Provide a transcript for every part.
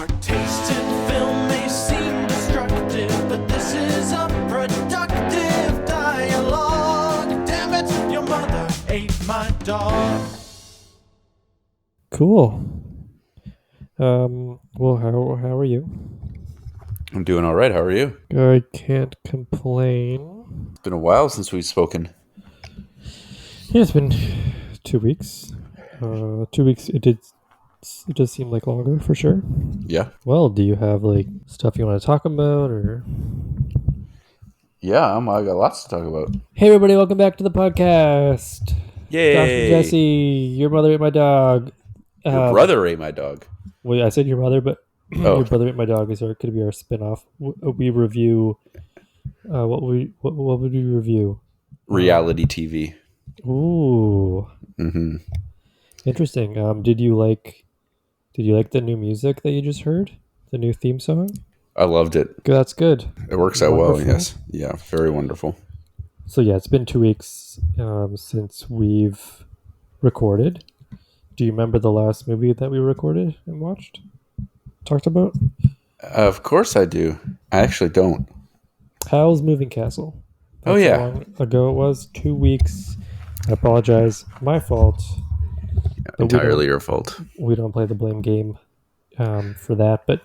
Our tastes in film may seem destructive, but this is a productive dialogue. Damn it, your mother ate my dog. Cool. Well, how are you? I'm doing all right. How are you? I can't complain. It's been a while since we've spoken. Yeah, it's been 2 weeks. 2 weeks. It does seem like longer for sure. Yeah. Well, do you have like stuff you want to talk about, or? Yeah, I got lots to talk about. Hey, everybody! Welcome back to the podcast. Yay! Josh and Jesse, your mother ate my dog. Your brother ate my dog. Well, I said your mother, but your brother ate my dog is could be our spinoff. We review. What would we review? Reality TV. Ooh. Mm-hmm. Interesting. Did you like the new music that you just heard? The new theme song? I loved it. That's good. It works out well, Wonderful. yes. Yeah, very wonderful. So yeah, it's been 2 weeks since we've recorded. Do you remember the last movie that we recorded and talked about? Of course I do. I actually don't. Howl's Moving Castle. That's Oh, yeah. How long ago it was? 2 weeks. I apologize. My fault. But Entirely your fault. We don't play the blame game for that. But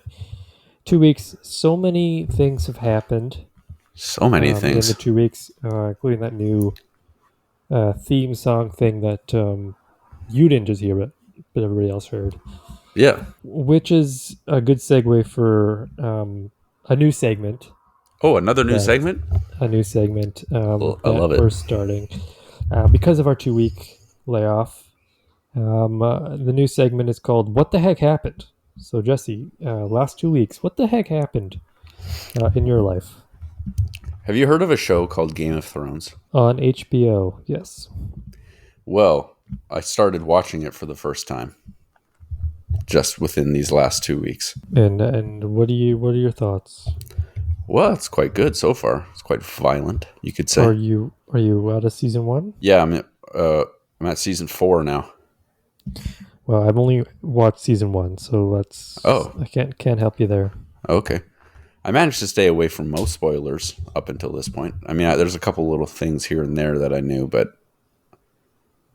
2 weeks, so many things have happened. So many things. In the 2 weeks, including that new theme song thing that you didn't just hear, but everybody else heard. Yeah. Which is a good segue for a new segment. Oh, another new segment? A new segment. I love it. We're starting. Because of our 2 week layoff, the new segment is called What the Heck Happened? So, Jesse, last 2 weeks, what the heck happened in your life? Have you heard of a show called Game of Thrones? On HBO, yes. Well, I started watching it for the first time just within these last 2 weeks. And what are your thoughts? Well, it's quite good so far. It's quite violent, you could say. Are you out of season 1? Yeah, I'm at season 4 now. Well, I've only watched season 1, so I can't help you there. Okay. I managed to stay away from most spoilers up until this point. I mean, there's a couple little things here and there that I knew, but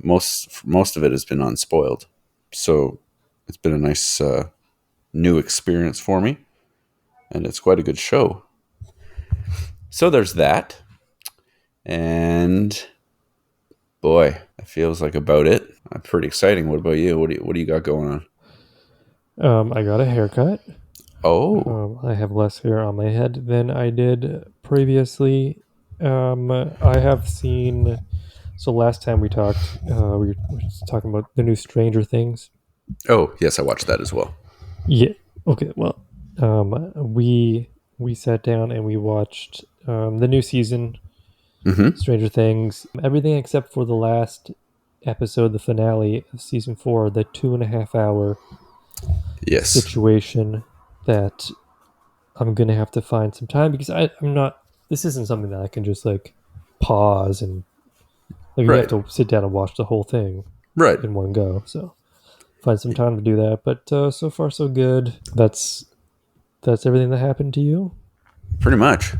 most of it has been unspoiled. So it's been a nice new experience for me, and it's quite a good show. So there's that, and boy, that feels like about it. Pretty exciting. What about you? What do you got going on? I got a haircut. Oh. I have less hair on my head than I did previously. I have seen. So last time we talked, we were talking about the new Stranger Things. Oh yes, I watched that as well. Yeah. Okay. Well, we sat down and we watched the new season, Stranger Things. Everything except for the last episode, the finale of season 4, the 2.5 hour situation that I'm gonna have to find some time, because I'm not. This isn't something that I can just like pause and like you have to sit down and watch the whole thing in one go. So find some time to do that. But so far so good. That's everything that happened to you. Pretty much.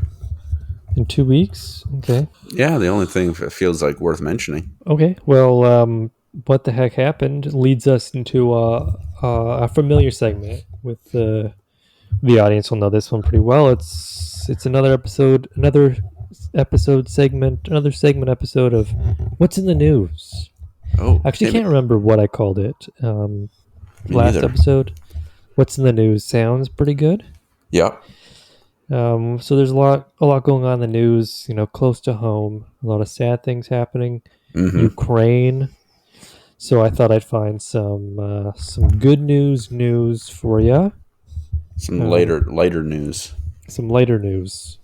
In 2 weeks. Okay. Yeah, the only thing that feels like worth mentioning. Okay. Well, what the heck happened leads us into a familiar segment with the audience will know this one pretty well. It's another segment episode of What's in the News. Oh, actually, can't remember what I called it. Last episode, What's in the News sounds pretty good. Yeah. So there's a lot going on in the news. Close to home, a lot of sad things happening. Ukraine. So I thought I'd find some good news for you. Some lighter news. Some lighter news,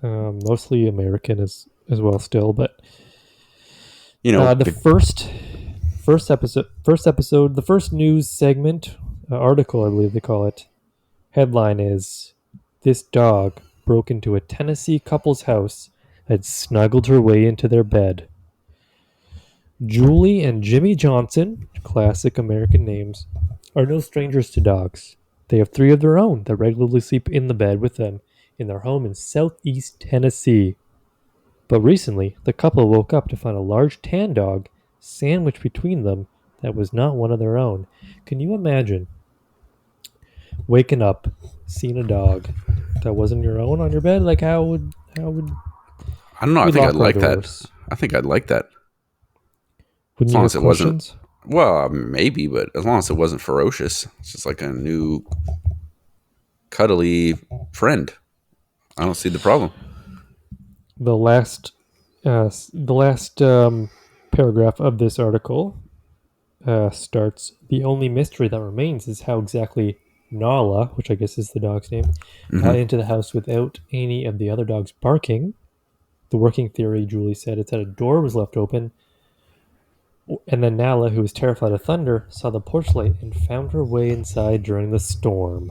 mostly American as well still, but the first episode, the first news segment, article I believe they call it. Headline is, "This dog broke into a Tennessee couple's house and snuggled her way into their bed." Julie and Jimmy Johnson, classic American names, are no strangers to dogs. They have 3 of their own that regularly sleep in the bed with them in their home in southeast Tennessee. But recently, the couple woke up to find a large tan dog sandwiched between them that was not one of their own. Can you imagine waking up, seeing a dog that wasn't your own on your bed? Like how would I don't know. I we think I'd lock our like that. doors? I think I'd like that. Wouldn't As you long have as it wasn't. questions? Well, maybe, but as long as it wasn't ferocious. It's just like a new cuddly friend. I don't see the problem. The last paragraph of this article starts. The only mystery that remains is how exactly Nala, which I guess is the dog's name, got into the house without any of the other dogs barking. The working theory, Julie said, is that a door was left open, and then Nala, who was terrified of thunder, saw the porch light and found her way inside during the storm.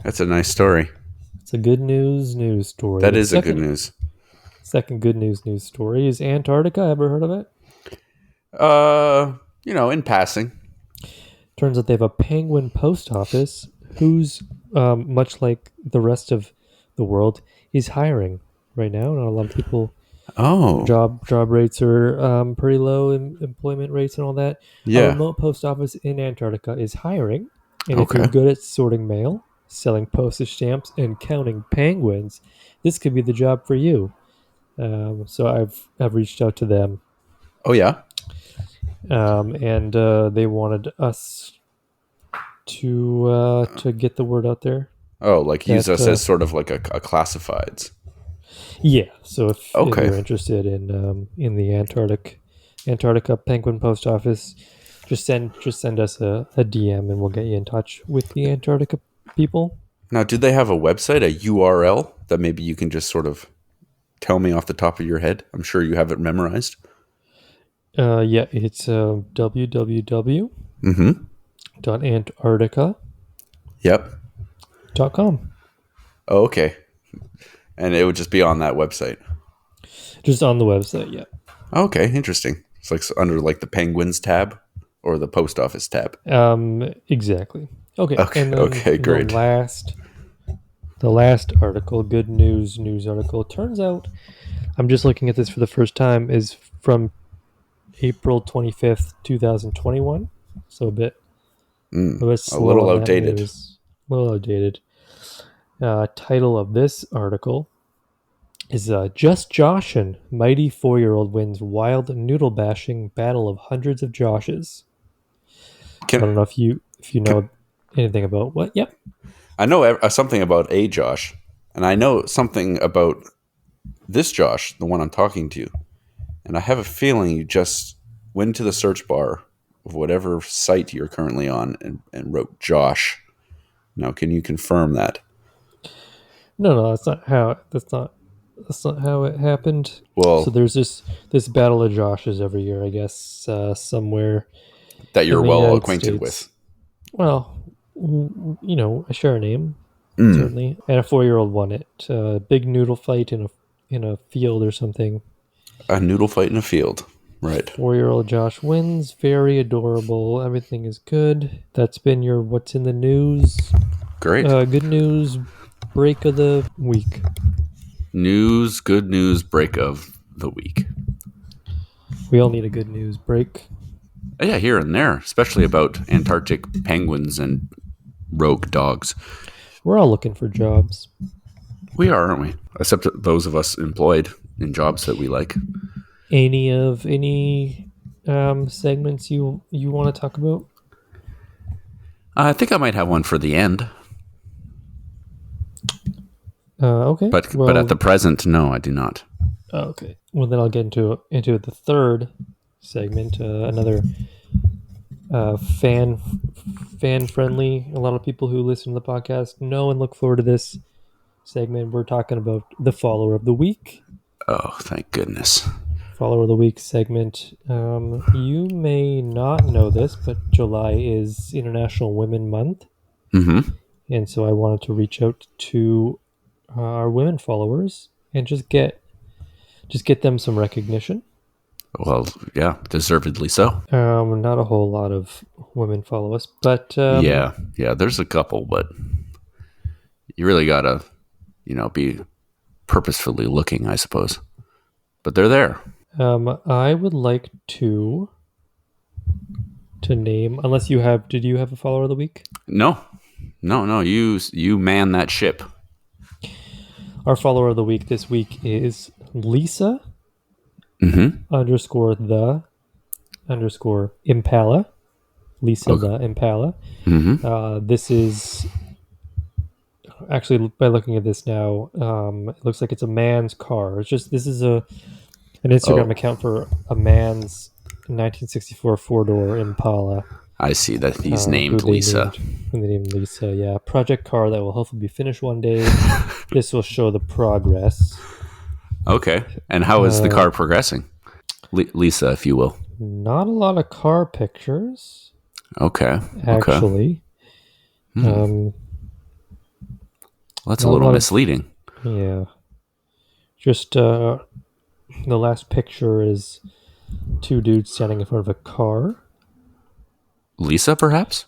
That's a nice story. It's a good news story. That is a good news. Second good news story is Antarctica. Ever heard of it? In passing. Turns out they have a penguin post office who's, much like the rest of the world, is hiring right now. Not a lot of people. Oh. Job rates are pretty low, employment rates and all that. Yeah. A remote post office in Antarctica is hiring, and if you're good at sorting mail, selling postage stamps, and counting penguins, this could be the job for you. So I've reached out to them. Oh yeah. And they wanted us to get the word out there. Oh, like use us as sort of like a classifieds. Yeah. So if you're interested in the Antarctica Penguin Post Office, just send us a DM and we'll get you in touch with the Antarctica people. Now, do they have a website, a URL that maybe you can just sort of tell me off the top of your head? I'm sure you have it memorized. Yeah, it's www.antarctica. Yep. .com. Oh, okay. And it would just be on that website. Just on the website, yeah. Okay, interesting. It's like under like the Penguins tab or the post office tab. Exactly. Okay. And then okay, great. The last article, good news article. Turns out, I'm just looking at this for the first time, is from April 25th, 2021. So a bit slow, a little outdated. A little outdated. Title of this article is Just Joshin, Mighty 4-year-old wins wild noodle bashing battle of hundreds of Joshes. I don't know if you know anything about what. Yep. I know something about a Josh, and I know something about this Josh, the one I'm talking to. And I have a feeling you just went to the search bar of whatever site you're currently on and wrote Josh. Now, can you confirm that? No, that's not how it happened. Well, so there's this battle of Joshes every year, I guess, somewhere that you're well acquainted with. Well, I share a name, certainly, and a 4-year-old won it. Big noodle fight in a field or something. A noodle fight in a field, right? 4-year-old Josh wins. Very adorable. Everything is good. That's been your what's in the news. Great. Good news break of the week. Good news break of the week. We all need a good news break. Yeah, here and there, especially about Antarctic penguins and rogue dogs. We're all looking for jobs. We are, aren't we? Except those of us employed in jobs that we like. Any segments you want to talk about? I think I might have one for the end. Okay. But at the present, no, I do not. Okay. Well, then I'll get into the third segment. Another fan friendly. A lot of people who listen to the podcast know and look forward to this segment. We're talking about the follower of the week. Oh, thank goodness. Follower of the week segment. You may not know this, but July is International Women Month. Mm-hmm. And so I wanted to reach out to our women followers and just get them some recognition. Well, yeah, deservedly so. Not a whole lot of women follow us, but Yeah, there's a couple, but you really gotta, be purposefully looking, I suppose. But they're there. I would like to name, unless you have. Did you have a follower of the week? No. You man that ship. Our follower of the week this week is Lisa underscore the underscore Impala. Lisa the Impala. This is actually, by looking at this now, it looks like it's a man's car. It's just, this is an Instagram account for a man's 1964 four-door Impala. I see that he's named Lisa. Who they named Lisa, yeah. Project car that will hopefully be finished one day. This will show the progress. Okay. And how is the car progressing? Lisa, if you will. Not a lot of car pictures. Okay. Actually. That's a little misleading. Yeah. Just the last picture is two dudes standing in front of a car. Lisa, perhaps?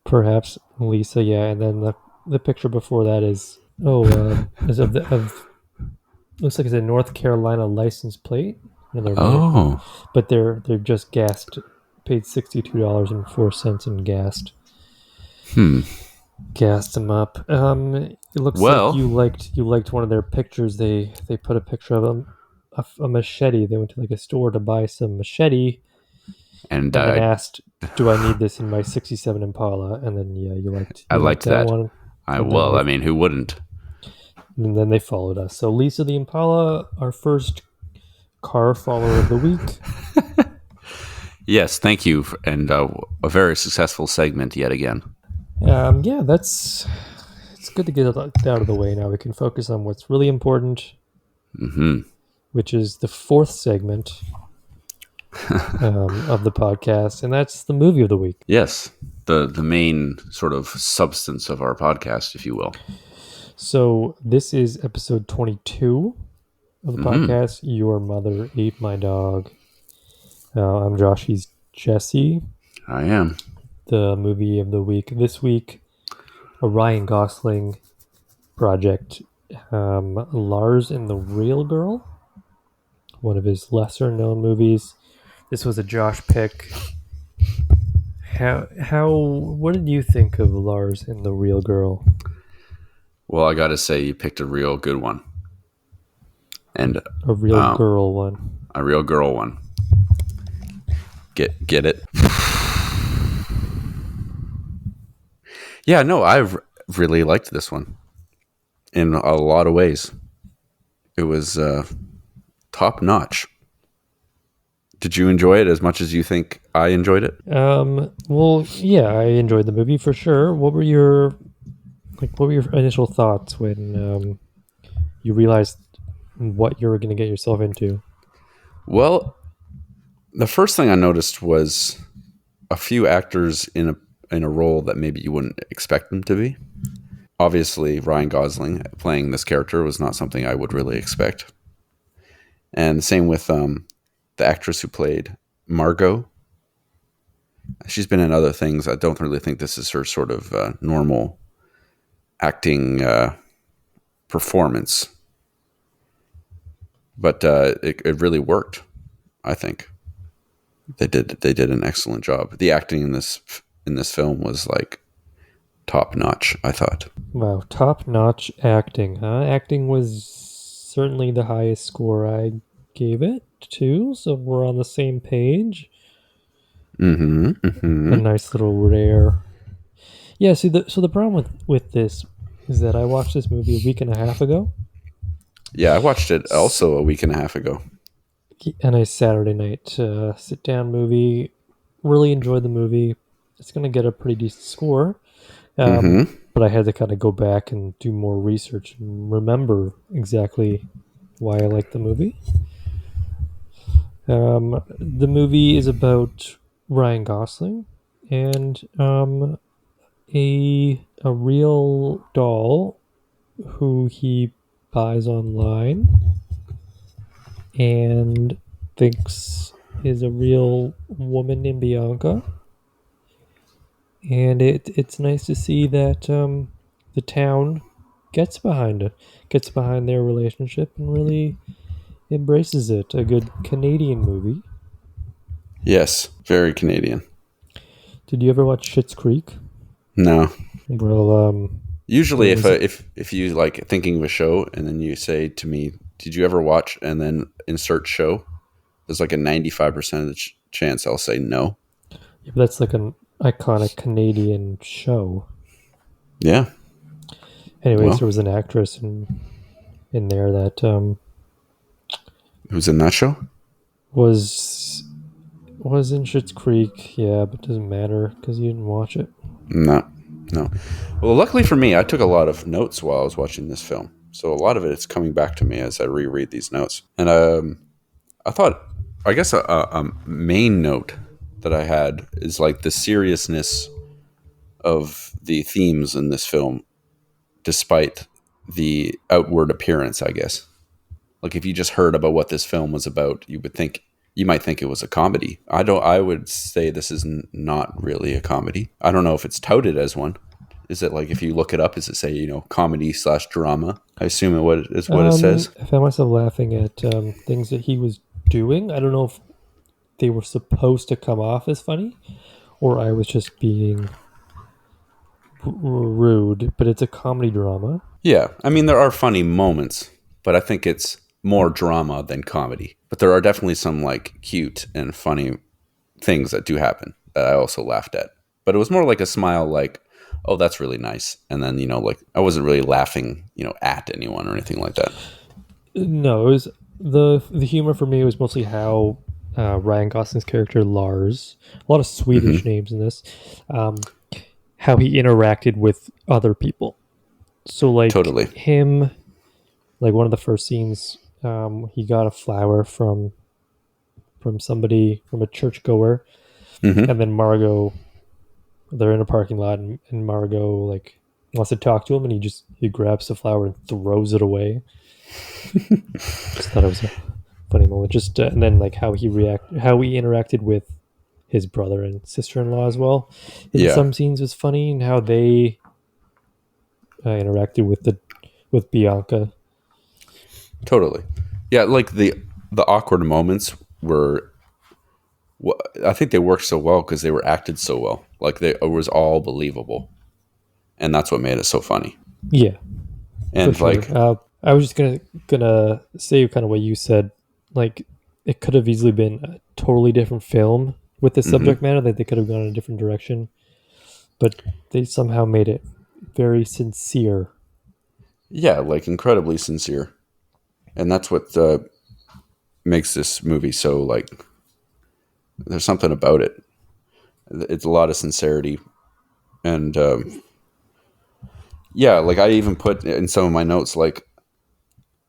Perhaps Lisa, yeah. And then the picture before that is looks like it's a North Carolina license plate. But they're just gassed, paid $62.04 and gassed. Gassed them up. It looks like you liked one of their pictures. They put a picture of a machete. They went to like a store to buy some machete, and then asked, "Do I need this in my '67 Impala?" And then you liked. I liked that one. I mean, who wouldn't? And then they followed us. So Lisa the Impala, our first car follower of the week. Yes, thank you, and a very successful segment yet again. Yeah, it's good to get it out of the way now. We can focus on what's really important, which is the fourth segment of the podcast, and that's the movie of the week. Yes, the main sort of substance of our podcast, if you will. So this is episode 22 of the podcast, Your Mother Ate My Dog. I'm Josh, he's Jesse. I am. The movie of the week this week, a Ryan Gosling project, Lars and the Real Girl, one of his lesser known movies. This was a Josh pick. What did you think of Lars and the Real Girl? Well, I gotta say you picked a real good one. And a real girl one. A real girl one. Get it? Yeah, no, I've really liked this one in a lot of ways. It was top notch. Did you enjoy it as much as you think I enjoyed it? Well, yeah, I enjoyed the movie for sure. What were your initial thoughts when you realized what you were going to get yourself into? Well, the first thing I noticed was a few actors in a role that maybe you wouldn't expect them to be. Obviously, Ryan Gosling playing this character was not something I would really expect. And the same with the actress who played Margot. She's been in other things. I don't really think this is her sort of normal acting performance. But it really worked, I think. They did an excellent job. The acting in this film was like top notch, I thought. Wow, top notch acting, huh? Acting was certainly the highest score I gave it to, so we're on the same page. A nice little rare. Yeah, see, the problem with this is that I watched this movie a week and a half ago. Yeah, I watched it also a week and a half ago. And a Saturday night sit down movie. Really enjoyed the movie. It's going to get a pretty decent score. But I had to kind of go back and do more research and remember exactly why I like the movie. The movie is about Ryan Gosling and a real doll who he buys online and thinks is a real woman named Bianca, and it's nice to see that the town gets behind their relationship, and really embraces it. A good Canadian movie. Yes, very Canadian. Did you ever watch Schitt's Creek? No. Well, Usually, if you like thinking of a show and then you say to me, "Did you ever watch?" and then insert show, there's like a 95% chance I'll say no. yeah, that's like an iconic Canadian show. Yeah. Anyways, there was an actress in there that who's in that show? Was in Schitt's Creek, yeah, but it doesn't matter because you didn't watch it. No. Well, luckily for me, I took a lot of notes while I was watching this film, so a lot of it is coming back to me as I reread these notes. And I thought, I guess a main note that I had is like the seriousness of the themes in this film, despite the outward appearance, I guess. Like if you just heard about what this film was about, you might think it was a comedy. I would say this is not really a comedy. I don't know if it's touted as one. Is it like, if you look it up, does it say, comedy/drama? I assume it is what it says. I found myself laughing at things that he was doing. I don't know if they were supposed to come off as funny, or I was just being rude, but it's a comedy drama. Yeah, I mean, there are funny moments, but I think it's more drama than comedy. But there are definitely some like cute and funny things that do happen that I also laughed at. But it was more like a smile, like, oh, that's really nice. And then, like, I wasn't really laughing, at anyone or anything like that. No, it was the humor for me was mostly how Ryan Gosling's character Lars, a lot of Swedish names in this, how he interacted with other people. So like totally. him, like one of the first scenes, he got a flower from somebody, from a churchgoer, and then Margot, they're in a parking lot, and Margot like wants to talk to him, and he grabs the flower and throws it away. Just thought it was a funny moment. Just and then like how he interacted with his brother and sister-in-law as well. In some scenes was funny, and how they interacted with Bianca. Totally. Yeah, like the awkward moments were, I think they worked so well because they were acted so well. Like it was all believable, and that's what made it so funny. Yeah, and like I was just gonna say kind of what you said. Like it could have easily been a totally different film with the subject matter, that they could have gone in a different direction, but they somehow made it very sincere. Yeah, like incredibly sincere, and that's what makes this movie so like. There's something about it. It's a lot of sincerity, and yeah, like I even put in some of my notes, like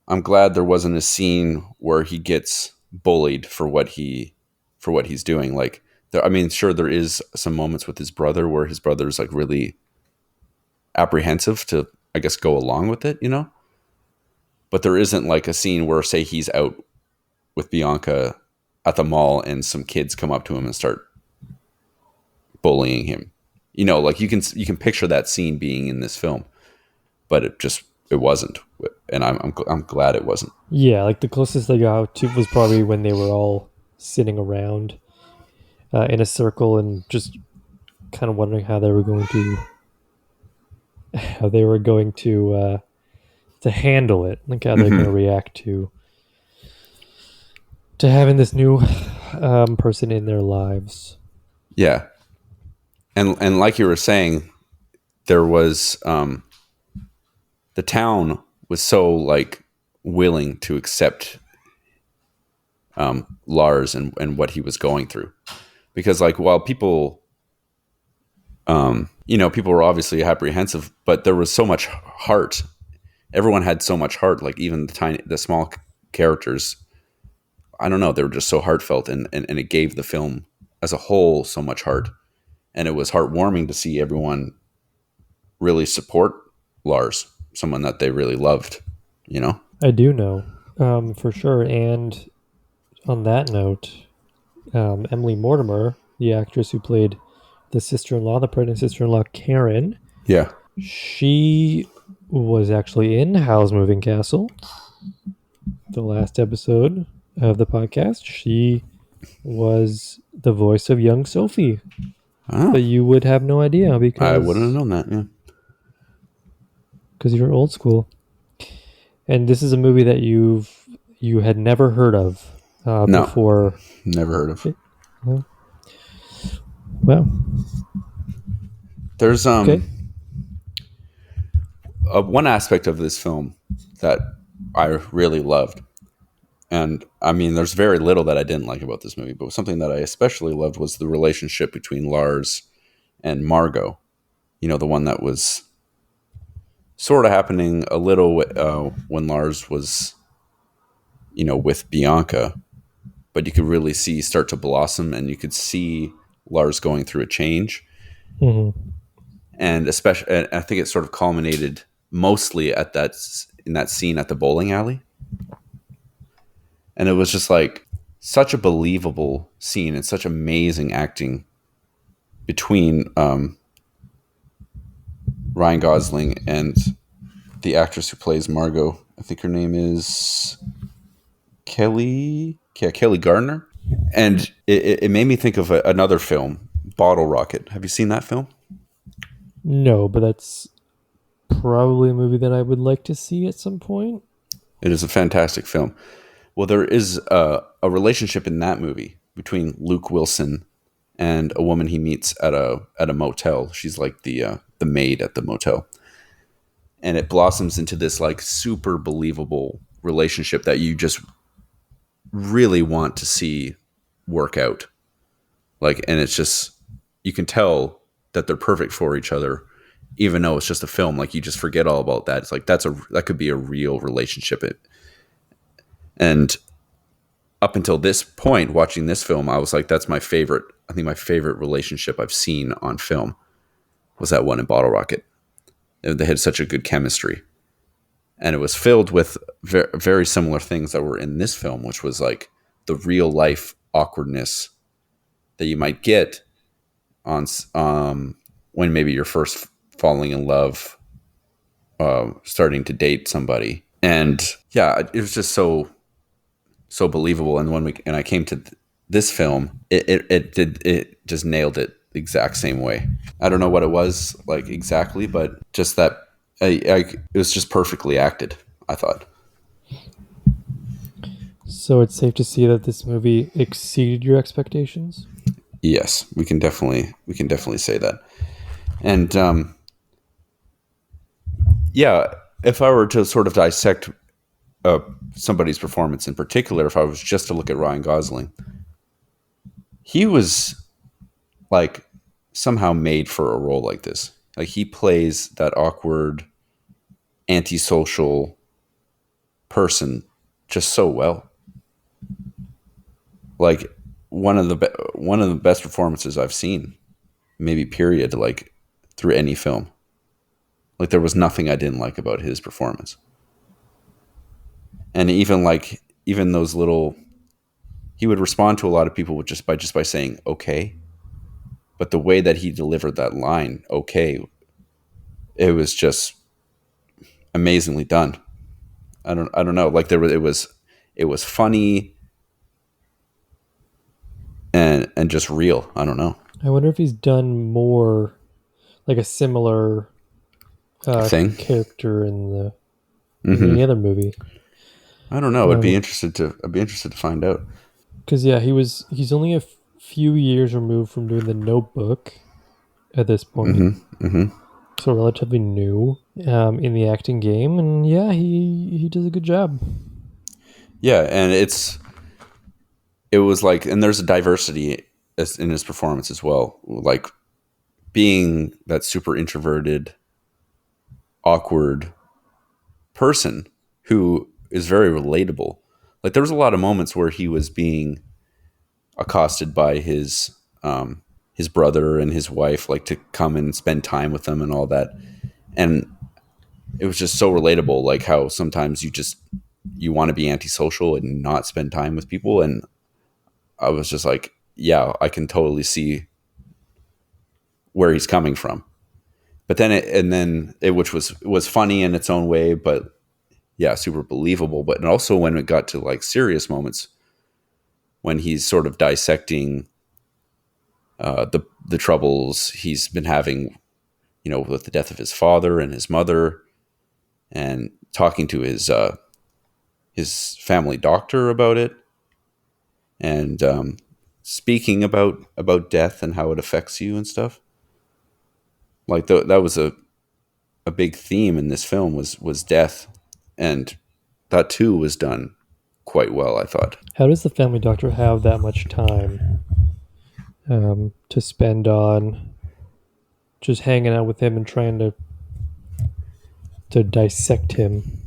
I'm glad there wasn't a scene where he gets bullied for what he's doing. Like, I mean, sure, there is some moments with his brother where his brother's like really apprehensive to, I guess, go along with it, But there isn't like a scene where, say, he's out with Bianca at the mall and some kids come up to him and start bullying him. Like you can picture that scene being in this film, but it wasn't, and I'm glad it wasn't. Yeah, like the closest they got to was probably when they were all sitting around in a circle and just kind of wondering how they were going to handle it, like how they're going to react to having this new person in their lives. Yeah, and like you were saying, there was the town was so like willing to accept Lars and what he was going through, because like while people people were obviously apprehensive, but there was so much heart. Everyone had so much heart, like even the small characters. I don't know, they were just so heartfelt, and it gave the film as a whole so much heart, and it was heartwarming to see everyone really support Lars, someone that they really loved. I do know, for sure. And on that note, Emily Mortimer, the actress who played the sister-in-law, the pregnant sister-in-law, Karen. Yeah. She was actually in Howl's Moving Castle, the last episode of the podcast. She was the voice of young Sophie. Oh. But you would have no idea because I wouldn't have known that, yeah. Because you're old school. And this is a movie that you had never heard of before. Never heard of. Well, there's one aspect of this film that I really loved. And I mean, there's very little that I didn't like about this movie, but something that I especially loved was the relationship between Lars and Margot. You know, the one that was sort of happening a little when Lars was, you know, with Bianca, but you could really see start to blossom, and you could see Lars going through a change. Mm-hmm. And especially, I think it sort of culminated mostly in that scene at the bowling alley. And it was just like such a believable scene and such amazing acting between Ryan Gosling and the actress who plays Margot. I think her name is Kelly Gardner. And it made me think of another film, Bottle Rocket. Have you seen that film? No, but that's probably a movie that I would like to see at some point. It is a fantastic film. Well, there is a relationship in that movie between Luke Wilson and a woman he meets at a motel. She's like the maid at the motel, and it blossoms into this like super believable relationship that you just really want to see work out. Like, and it's just, you can tell that they're perfect for each other, even though it's just a film. Like, you just forget all about that. It's like that could be a real relationship. And up until this point, watching this film, I was like, that's my favorite. I think my favorite relationship I've seen on film was that one in Bottle Rocket. They had such a good chemistry. And it was filled with very similar things that were in this film, which was like the real life awkwardness that you might get on when maybe you're first falling in love, starting to date somebody. And yeah, it was just so believable. And when I came to this film, it just nailed it the exact same way. I don't know what it was like exactly, but just that it was just perfectly acted, I thought. So it's safe to see that this movie exceeded your expectations? Yes, we can definitely say that. And yeah, if I were to sort of dissect somebody's performance in particular, if I was just to look at Ryan Gosling, he was like somehow made for a role like this. Like, he plays that awkward, antisocial person just so well. Like, one of the best performances I've seen, maybe period, like through any film. Like, there was nothing I didn't like about his performance. And even those little, he would respond to a lot of people with just by saying okay. But the way that he delivered that line, okay, it was just amazingly done. I don't know. Like, it was funny and just real. I don't know. I wonder if he's done more, like a similar thing, character in any other movie. I don't know. I'd be interested to find out. Because he's only a few years removed from doing The Notebook at this point. So relatively new in the acting game, and yeah, he does a good job. Yeah, and it was like, and there's a diversity in his performance as well. Like, being that super introverted, awkward person who is very relatable. Like, there was a lot of moments where he was being accosted by his brother and his wife, like, to come and spend time with them and all that. And it was just so relatable, like how sometimes you want to be antisocial and not spend time with people. And I was just like, yeah, I can totally see where he's coming from. But then which was funny in its own way, but yeah, super believable. But also when it got to like serious moments, when he's sort of dissecting the troubles he's been having, with the death of his father and his mother, and talking to his family doctor about it, and speaking about death and how it affects you and stuff. Like that was a big theme in this film was death, and that too was done quite well, I thought. How does the family doctor have that much time to spend on just hanging out with him and trying to dissect him?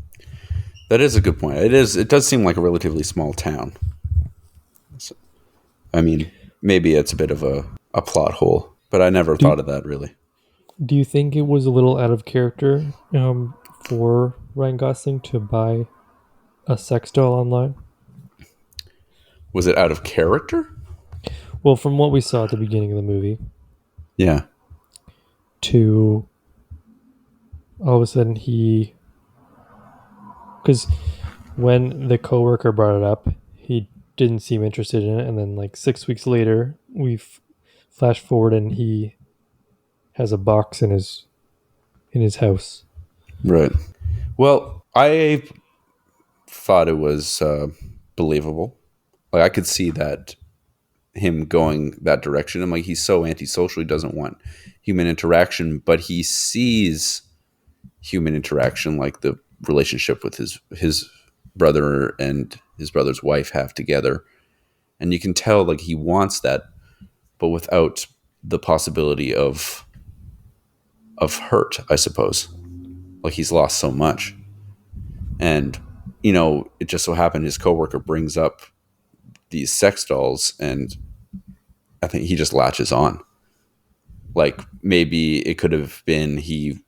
That is a good point. It does seem like a relatively small town. So, I mean, maybe it's a bit of a plot hole, but I never thought of that really. Do you think it was a little out of character for Ryan Gosling to buy a sex doll online? Was it out of character? Well, from what we saw at the beginning of the movie. Yeah. To all of a sudden because when the coworker brought it up, he didn't seem interested in it, and then like 6 weeks later, we flash forward and he has a box in his house. Right. Well, I thought it was believable. Like I could see that him going that direction. I'm like, he's so antisocial, he doesn't want human interaction, but he sees human interaction, like the relationship with his brother and his brother's wife have together, and you can tell like he wants that, but without the possibility of hurt, I suppose. Like he's lost so much, and it just so happened his coworker brings up these sex dolls, and I think he just latches on. Like maybe it could have been he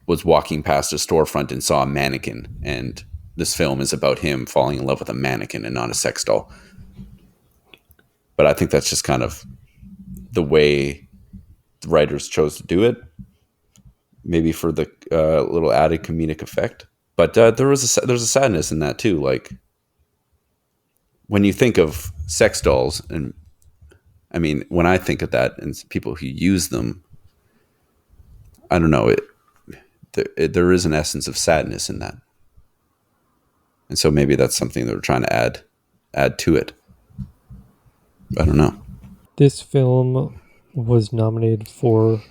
was walking past a storefront and saw a mannequin, and this film is about him falling in love with a mannequin and not a sex doll. But I think that's just kind of the way the writers chose to do it, maybe for the little added comedic effect. But there's a sadness in that too. Like when you think of sex dolls, and I mean, when I think of that and people who use them, I don't know, there is an essence of sadness in that. And so maybe that's something they're trying to add to it. I don't know. This film was nominated for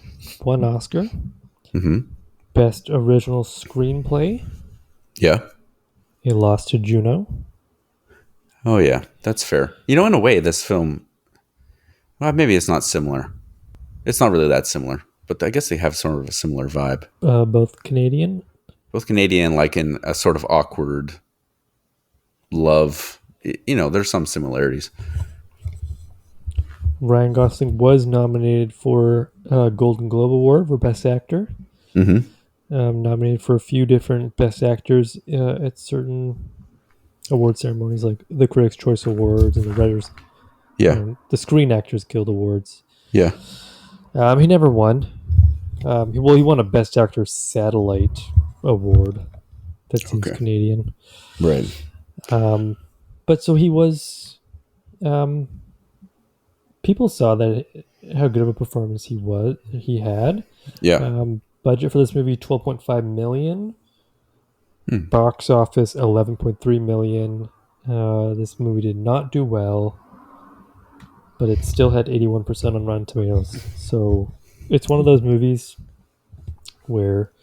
1 Oscar. Mm-hmm. Best Original Screenplay. Yeah. It lost to Juno. Oh, yeah. That's fair. In a way, this film, well, maybe it's not similar. It's not really that similar, but I guess they have sort of a similar vibe. Both Canadian? Both Canadian, like in a sort of awkward love. There's some similarities. Ryan Gosling was nominated for a Golden Globe Award for Best Actor. Mm-hmm. Nominated for a few different Best Actors at certain award ceremonies, like the Critics' Choice Awards and the Writers, the Screen Actors Guild Awards. Yeah. He never won. He won a Best Actor Satellite Award. That seems Canadian, right? But so he was. People saw that how good of a performance he had. Yeah. Budget for this movie $12.5 million. Box office $11.3 million. This movie did not do well, but it still had 81% on Rotten Tomatoes. So it's one of those movies where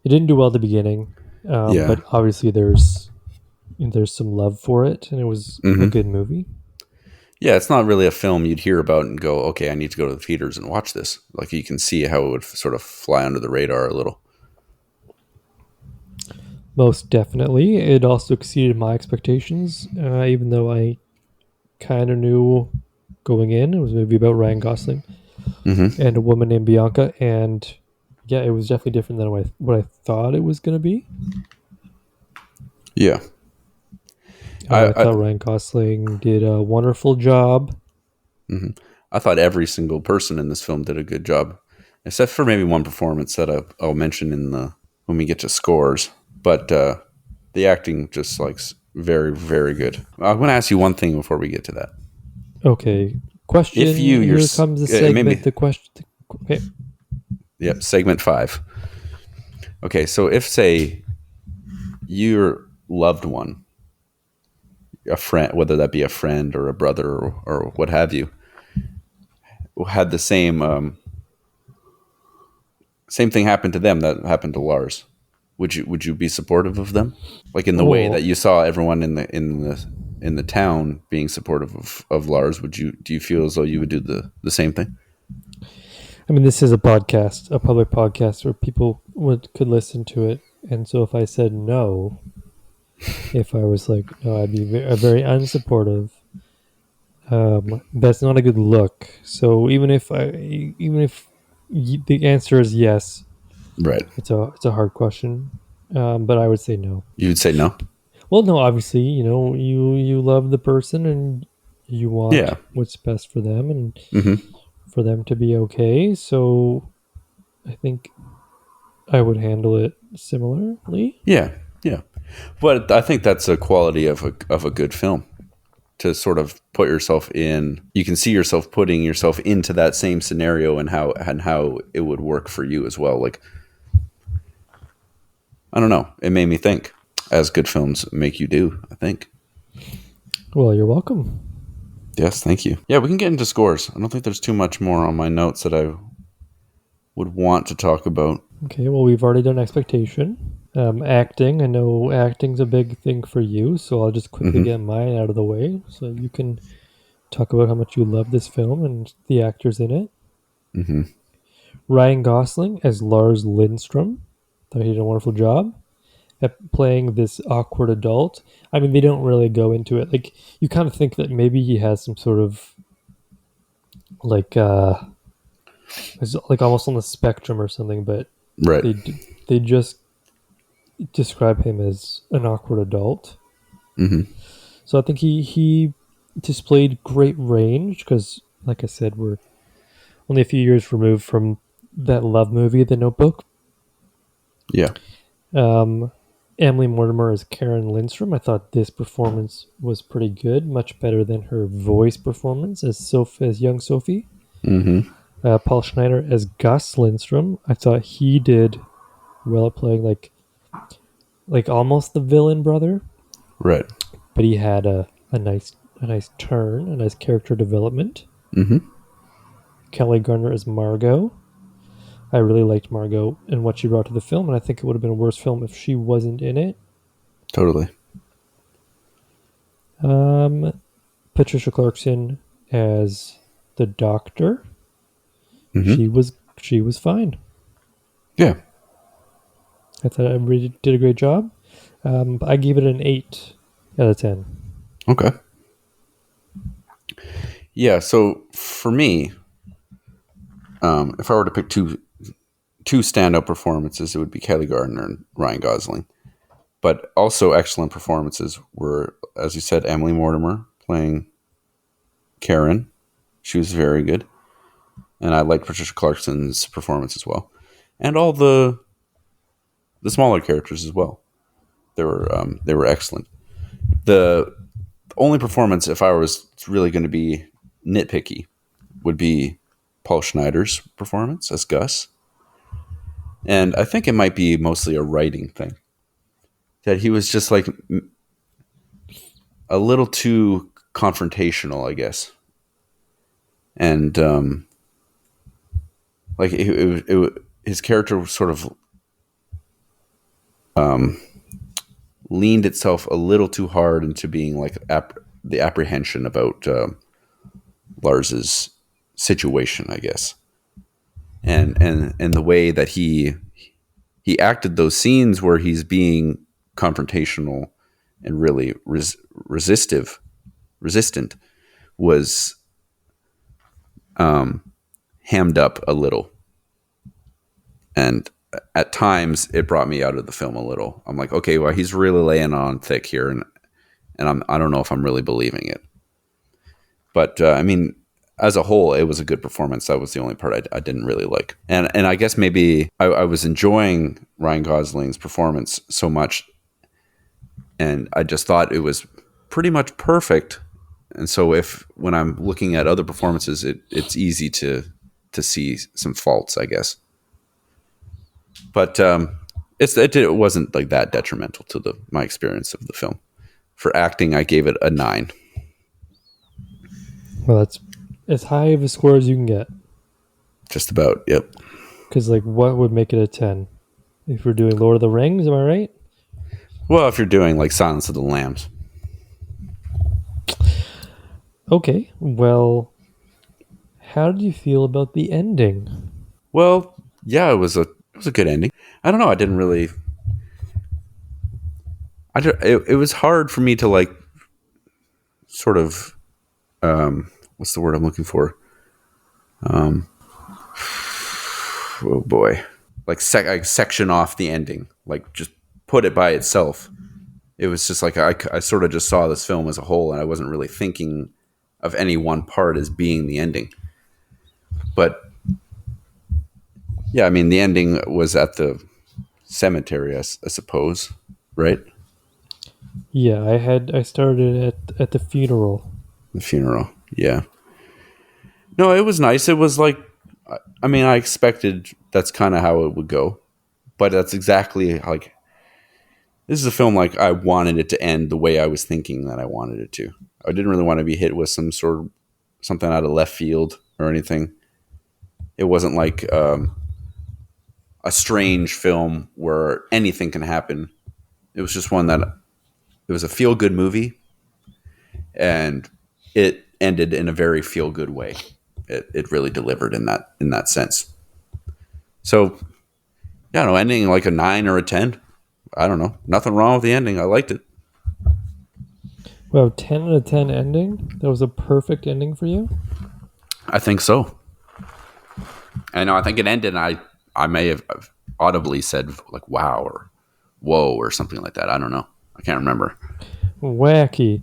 it didn't do well at the beginning, but obviously there's some love for it, and it was a good movie. Yeah, it's not really a film you'd hear about and go, okay, I need to go to the theaters and watch this. Like you can see how it would sort of fly under the radar a little. Most definitely. It also exceeded my expectations, even though I kind of knew going in it was a movie about Ryan Gosling and a woman named Bianca. And yeah, it was definitely different than what I thought it was going to be. Yeah. I thought Ryan Gosling did a wonderful job. I thought every single person in this film did a good job, except for maybe one performance that I'll mention when we get to scores. But the acting just very, very good. I'm going to ask you one thing before we get to that. Okay. Question. Here comes the segment. The question. Okay. Yep. Segment 5. Okay. So if, say, your loved one, a friend, whether that be a friend or a brother or what have you, had the same thing happen to them that happened to Lars, would you be supportive of them? Like in the way that you saw everyone in the town being supportive of Lars, do you feel as though you would do the same thing? I mean, this is a podcast, a public podcast where people could listen to it. And so if I said no, if I was like, no, I'd be very unsupportive. That's not a good look. So even if the answer is yes, right? It's a hard question, but I would say no. You would say no? Well, no. Obviously, you love the person and you want what's best for them and for them to be okay. So I think I would handle it similarly. Yeah. But I think that's a quality of a good film, to sort of put yourself in. You can see yourself putting yourself into that same scenario and how it would work for you as well. Like, I don't know. It made me think, as good films make you do, I think. Well, you're welcome. Yes, thank you. Yeah, we can get into scores. I don't think there's too much more on my notes that I would want to talk about. Okay, well, we've already done expectation. Acting, I know acting's a big thing for you, so I'll just quickly get mine out of the way so you can talk about how much you love this film and the actors in it. Ryan Gosling as Lars Lindstrom. Thought he did a wonderful job at playing this awkward adult. I mean, they don't really go into it. Like, you kind of think that maybe he has some sort of like almost on the spectrum or something, but right. They just describe him as an awkward adult. So I think he displayed great range because, like I said, we're only a few years removed from that love movie, The Notebook. Yeah. Emily Mortimer as Karen Lindstrom. I thought this performance was pretty good, much better than her voice performance as young Sophie. Paul Schneider as Gus Lindstrom. I thought he did well at playing like almost the villain brother, right? But he had a nice turn, a nice character development. Kelly Garner as Margot. I really liked Margot and what she brought to the film, and I think it would have been a worse film if she wasn't in it. Totally. Patricia Clarkson as the doctor. She was fine. Yeah. I thought everybody did a great job. I gave it an 8 out of 10. Okay. Yeah, so for me, if I were to pick two standout performances, it would be Kelly Gardner and Ryan Gosling. But also excellent performances were, as you said, Emily Mortimer playing Karen. She was very good. And I liked Patricia Clarkson's performance as well. And all the smaller characters as well. They were excellent. The only performance, if I was really going to be nitpicky, would be Paul Schneider's performance as Gus. And I think it might be mostly a writing thing. That he was just like a little too confrontational, I guess. And like his character was sort of leaned itself a little too hard into being like the apprehension about Lars's situation, I guess, and the way that he acted those scenes where he's being confrontational and really resistant was hammed up a little, and at times it brought me out of the film a little. I'm like, okay, well, he's really laying on thick here, and I don't know if I'm really believing it. But I mean, as a whole, it was a good performance. That was the only part I didn't really like. And I guess maybe I was enjoying Ryan Gosling's performance so much, and I just thought it was pretty much perfect. And so when I'm looking at other performances, it's easy to see some faults, I guess. But it wasn't like that detrimental to my experience of the film. For acting, I gave it a 9. Well, that's as high of a score as you can get. Just about, yep. Because, like, what would make it a 10? If we're doing Lord of the Rings, am I right? Well, if you're doing, like, Silence of the Lambs. Okay, well, how did you feel about the ending? Well, yeah, it was a good ending. I don't know, I didn't really... It was hard for me to, like, sort of... what's the word I'm looking for? Oh boy, like section off the ending, like just put it by itself. It was just like I sort of just saw this film as a whole, and I wasn't really thinking of any one part as being the ending. But yeah, I mean, the ending was at the cemetery, I suppose, right? Yeah, I started at the funeral. The funeral, yeah. No, it was nice. It was like, I mean, I expected that's kind of how it would go, but that's exactly like, this is a film like I wanted it to end the way I was thinking that I wanted it to. I didn't really want to be hit with something out of left field or anything. It wasn't like a strange film where anything can happen. It was just one that it was a feel-good movie, and it ended in a very feel-good way. It really delivered in that sense. So, yeah, no, ending like a 9 or a 10. I don't know. Nothing wrong with the ending. I liked it. Well, 10 out of 10 ending? That was a perfect ending for you? I think so. I know. I think it ended, and I may have audibly said like "wow" or "whoa" or something like that. I don't know. I can't remember. Wacky.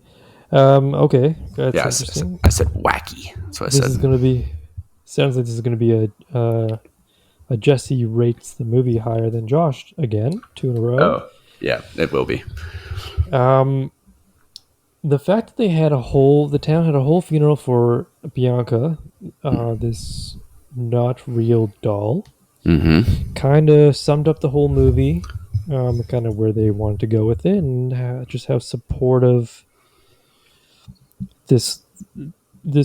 Okay, that's Yeah, interesting. I said wacky. That's what I said. This is going to be... Sounds like this is going to be a Jesse rates the movie higher than Josh again, 2 in a row. Oh, yeah, it will be. The fact that the town had a whole funeral for Bianca, this not real doll, kind of summed up the whole movie, kind of where they wanted to go with it, and just how supportive this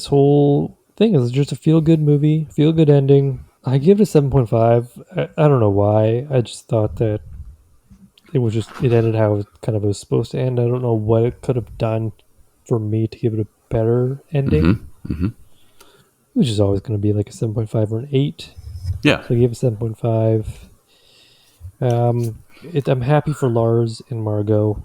whole thing is. Just a feel-good movie, feel-good ending. I give it a 7.5. I don't know why. I just thought that it ended how it kind of was supposed to end. I don't know what it could have done for me to give it a better ending. Which is always going to be like a 7.5 or an 8. Yeah. So I gave it 7.5. I'm happy for Lars and Margot.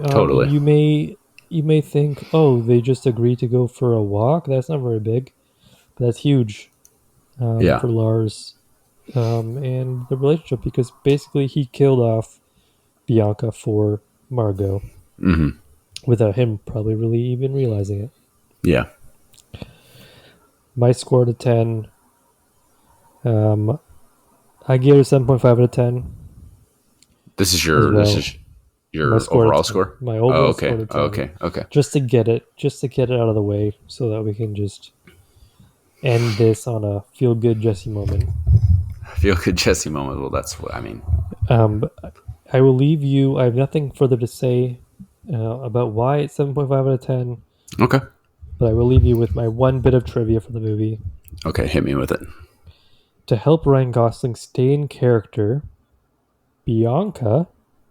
Totally. You may think, oh, they just agreed to go for a walk. That's not very big, but that's huge for Lars and the relationship, because basically he killed off Bianca for Margot without him probably really even realizing it. Yeah. My score to 10. I gave it a 7.5 out of 10. This is your overall score? My overall score to 10. Okay. Just to get it out of the way so that we can just end this on a feel-good Jesse moment. Feel-good Jesse moment. Well, that's what I mean. I will leave you. I have nothing further to say about why it's 7.5 out of 10. Okay. But I will leave you with my one bit of trivia for the movie. Okay, hit me with it. To help Ryan Gosling stay in character, Bianca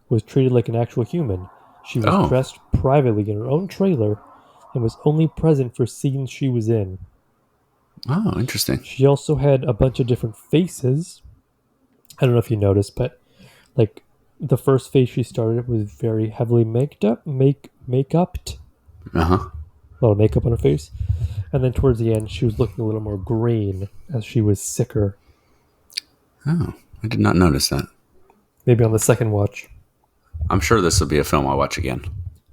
was treated like an actual human. She was dressed privately in her own trailer and was only present for scenes she was in. Oh, interesting. She also had a bunch of different faces. I don't know if you noticed, but like the first face she started was very heavily make-upped. A lot of makeup on her face. And then towards the end, she was looking a little more green as she was sicker. Oh, I did not notice that. Maybe on the second watch. I'm sure this will be a film I'll watch again.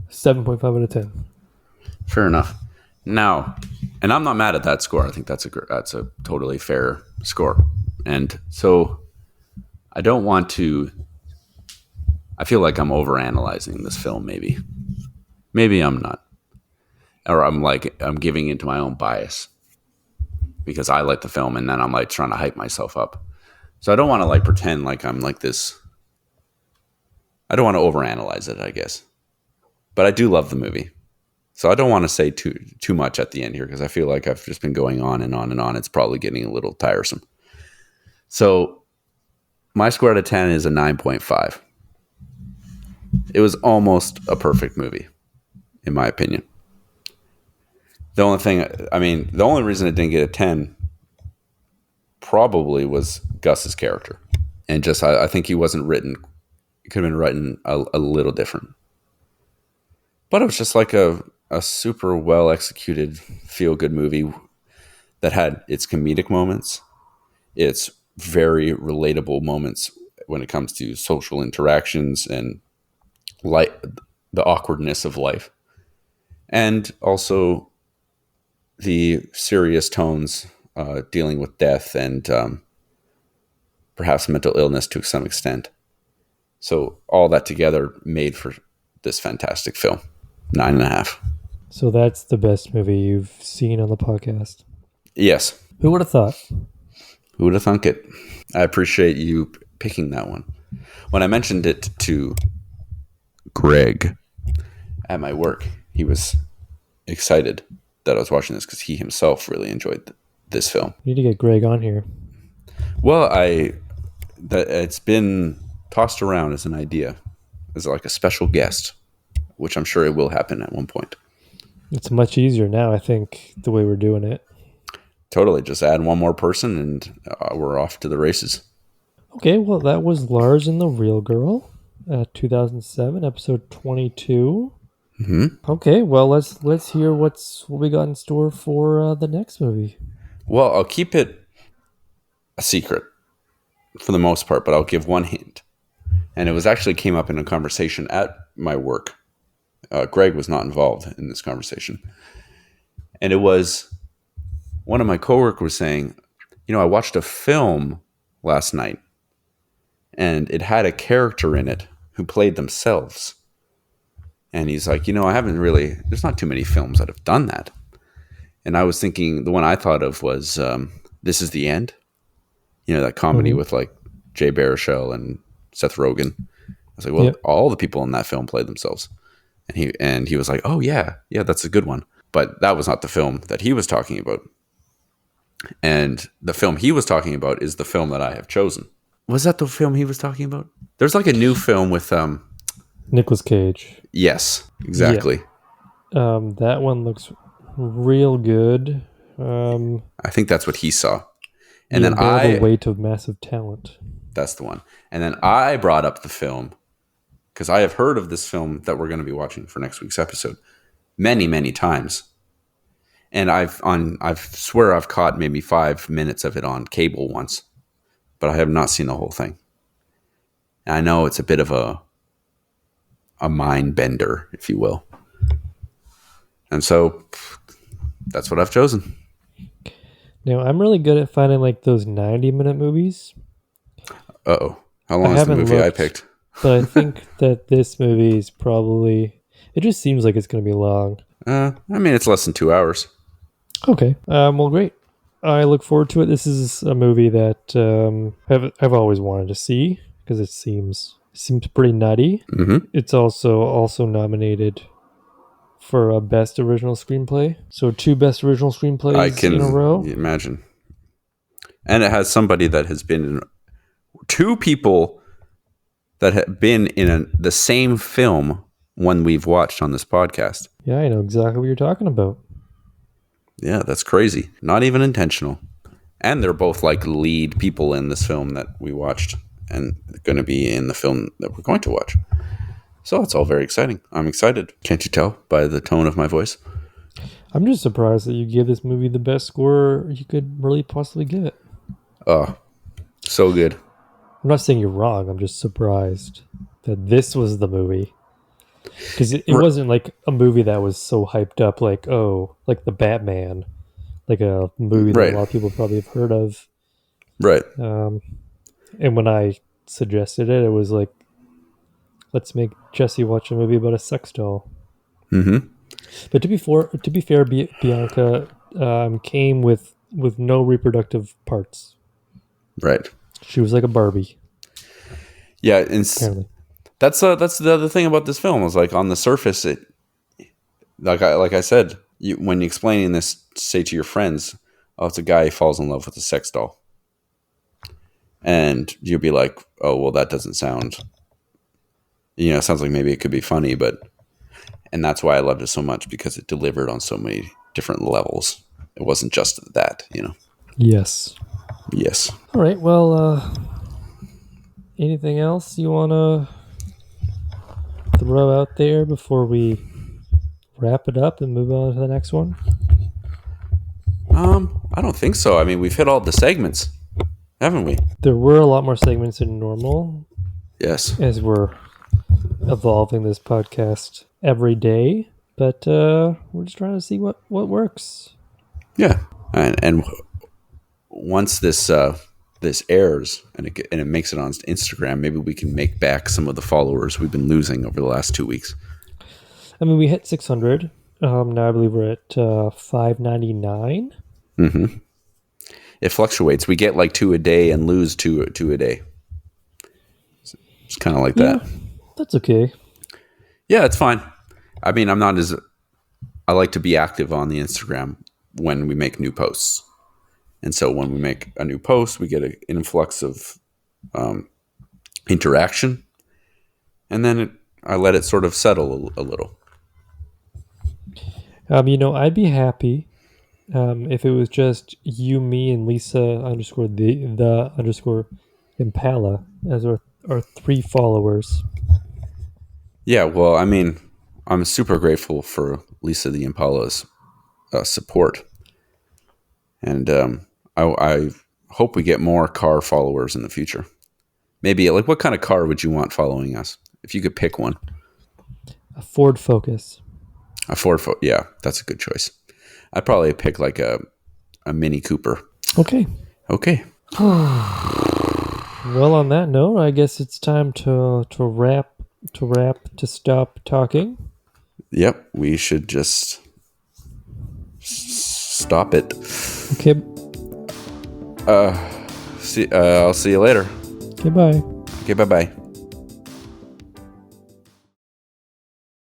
7.5 out of 10. Fair enough. Now, and I'm not mad at that score. I think that's a totally fair score. And so I don't want to. I feel like I'm overanalyzing this film. Maybe I'm not, or I'm giving into my own bias because I like the film, and then I'm like trying to hype myself up. So I don't want to like pretend like I'm like this. I don't want to overanalyze it, I guess, but I do love the movie. So I don't want to say too much at the end here because I feel like I've just been going on and on and on. It's probably getting a little tiresome. So my score out of 10 is a 9.5. It was almost a perfect movie, in my opinion. The only reason it didn't get a 10 probably was Gus's character. And just, I think he wasn't written, it could have been written a little different. But it was just like a super well executed feel good movie that had its comedic moments, its very relatable moments when it comes to social interactions and the awkwardness of life, and also the serious tones dealing with death and perhaps mental illness to some extent. So all that together made for this fantastic film. 9.5. So that's the best movie you've seen on the podcast. Yes. Who would have thought? Who would have thunk it? I appreciate you picking that one. When I mentioned it to Greg at my work, he was excited that I was watching this because he himself really enjoyed this film. We need to get Greg on here. Well, it's been tossed around as an idea, as like a special guest, which I'm sure it will happen at one point. It's much easier now, I think, the way we're doing it. Totally. Just add one more person and we're off to the races. Okay, well, that was Lars and the Real Girl, 2007, episode 22. Mm-hmm. Okay, well, let's hear what we got in store for the next movie. Well, I'll keep it a secret for the most part, but I'll give one hint. And it was actually came up in a conversation at my work. Greg was not involved in this conversation. And it was one of my coworkers was saying, I watched a film last night and it had a character in it who played themselves. And he's like, there's not too many films that have done that. And I was thinking, the one I thought of was This Is the End. That comedy with like Jay Baruchel and Seth Rogen. I was like, well, all the people in that film played themselves. And he was like, oh yeah, that's a good one. But that was not the film that he was talking about. And the film he was talking about is the film that I have chosen. Was that the film he was talking about? There's like a new film with Nicolas Cage. Yes, exactly. Yeah. That one looks real good. I think that's what he saw. And the then weight of massive talent. That's the one. And then I brought up the film because I have heard of this film that we're going to be watching for next week's episode many, many times. And I swear I've caught maybe 5 minutes of it on cable once, but I have not seen the whole thing. And I know it's a bit of a mind bender, if you will. And so that's what I've chosen. Now, I'm really good at finding like those 90-minute movies. Uh-oh. How long is the movie I picked? But I think that this movie is probably... It just seems like it's going to be long. It's less than 2 hours. Okay. Well, great. I look forward to it. This is a movie that I've always wanted to see because it seems pretty nutty. Mm-hmm. It's also nominated for a Best Original Screenplay. So 2 Best Original Screenplays in a row. Imagine. And it has somebody that has been in 2 people that have been in the same film one we've watched on this podcast. Yeah, I know exactly what you're talking about. Yeah, that's crazy. Not even intentional. And they're both like lead people in this film that we watched and going to be in the film that we're going to watch. So it's all very exciting. I'm excited. Can't you tell by the tone of my voice? I'm just surprised that you gave this movie the best score you could really possibly give it. Oh, so good. I'm not saying you're wrong. I'm just surprised that this was the movie. Because it wasn't like a movie that was so hyped up, like the Batman, like a movie that a lot of people probably have heard of. Right. And when I suggested it, it was like, let's make Jesse watch a movie about a sex doll. Mm-hmm. But to be fair, Bianca came with no reproductive parts. Right. She was like a Barbie. Yeah, apparently. That's the other thing about this film is like on the surface, it like I said, when you're explaining this, say to your friends, "Oh, it's a guy who falls in love with a sex doll," and you'll be like, "Oh, well, that doesn't sound, it sounds like maybe it could be funny, but." And that's why I loved it so much, because it delivered on so many different levels. It wasn't just that, Yes. Yes. All right. Well, anything else you want to throw out there before we wrap it up and move on to the next one? I don't think so. I mean, we've hit all the segments, haven't we? There were a lot more segments than normal. Yes. As we're evolving this podcast every day, but we're just trying to see what works. Yeah, and once this airs and it makes it on Instagram, maybe we can make back some of the followers we've been losing over the last 2 weeks. I mean, we hit 600. Now I believe we're at 599. Mm-hmm. It fluctuates. We get like 2 a day and lose two a day. It's kind of like that. That's okay. Yeah, it's fine. I mean, I like to be active on the Instagram when we make new posts. And so when we make a new post, we get an influx of interaction. And then I let it sort of settle a little. I'd be happy if it was just you, me, and Lisa _the Impala as our 3 followers. Yeah, well, I mean, I'm super grateful for Lisa the Impala's support. And I hope we get more car followers in the future. Maybe, like, what kind of car would you want following us? If you could pick one. A Ford Focus. A Ford Focus, yeah, that's a good choice. I'd probably pick like a Mini Cooper. Okay. Well, on that note, I guess it's time to stop talking. Yep, we should just stop it. Okay. I'll see you later. Okay, bye. Okay, bye-bye.